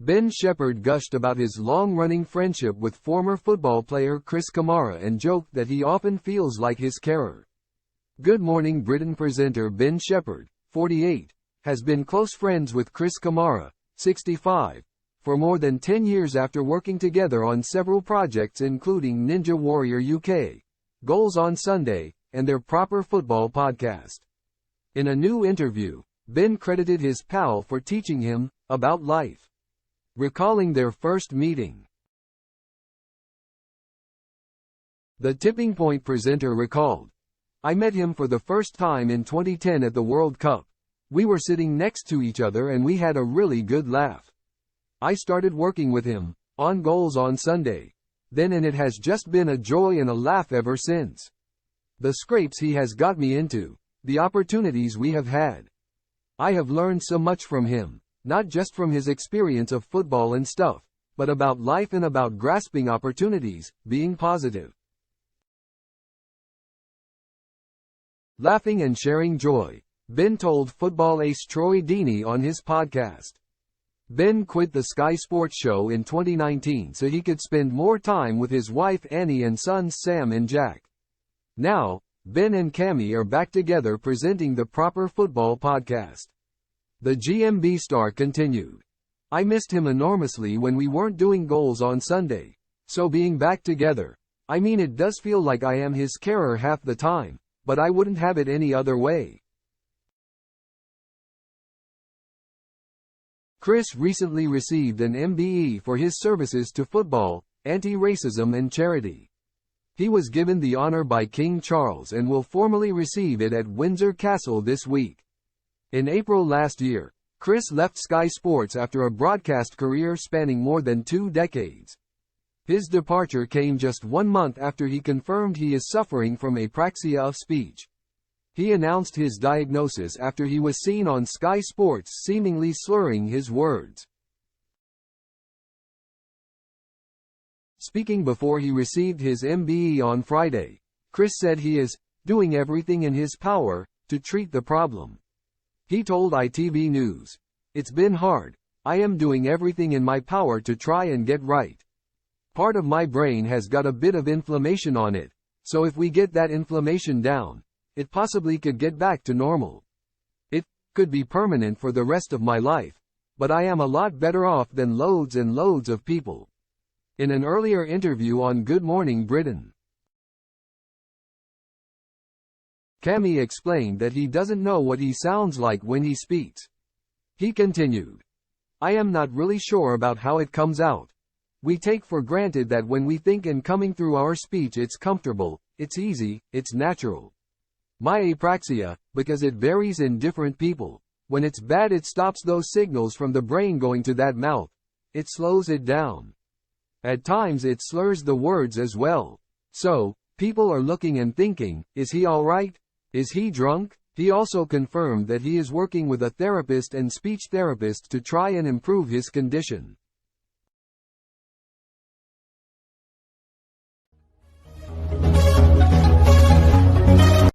Ben Shephard gushed about his long-running friendship with former football player Chris Kamara and joked that he often feels like his carer. Good Morning Britain presenter Ben Shephard, 48, has been close friends with Chris Kamara, 65, for more than 10 years after working together on several projects including Ninja Warrior UK, Goals on Sunday, and their Proper Football podcast. In a new interview, Ben credited his pal for teaching him about life, recalling their first meeting. The Tipping Point presenter recalled, "I met him for the first time in 2010 at the World Cup. We were sitting next to each other and we had a really good laugh. I started working with him on Goals on Sunday. Then and it has just been a joy and a laugh ever since. The scrapes he has got me into, the opportunities we have had. I have learned so much from him, not just from his experience of football and stuff, but about life and about grasping opportunities, being positive, laughing and sharing joy," Ben told football ace Troy Deeney on his podcast. Ben quit the Sky Sports show in 2019 so he could spend more time with his wife Annie and sons Sam and Jack. Now, Ben and Cammy are back together presenting the Proper Football podcast. The GMB star continued, "I missed him enormously when we weren't doing Goals on Sunday, so being back together, I mean it does feel like I am his carer half the time, but I wouldn't have it any other way." Chris recently received an MBE for his services to football, anti-racism and charity. He was given the honor by King Charles and will formally receive it at Windsor Castle this week. In April last year, Chris left Sky Sports after a broadcast career spanning more than 2 decades. His departure came just 1 month after he confirmed he is suffering from apraxia of speech. He announced his diagnosis after he was seen on Sky Sports seemingly slurring his words. Speaking before he received his MBE on Friday, Chris said he is doing everything in his power to treat the problem. He told ITV News, "It's been hard. I am doing everything in my power to try and get right. Part of my brain has got a bit of inflammation on it, so if we get that inflammation down, it possibly could get back to normal. It could be permanent for the rest of my life, but I am a lot better off than loads and loads of people." In an earlier interview on Good Morning Britain, Cammy explained that he doesn't know what he sounds like when he speaks. He continued, "I am not really sure about how it comes out. We take for granted that when we think and coming through our speech it's comfortable, it's easy, it's natural. My apraxia, because it varies in different people, when it's bad it stops those signals from the brain going to that mouth. It slows it down. At times it slurs the words as well. So, people are looking and thinking, is he alright? Is he drunk?" He also confirmed that he is working with a therapist and speech therapist to try and improve his condition.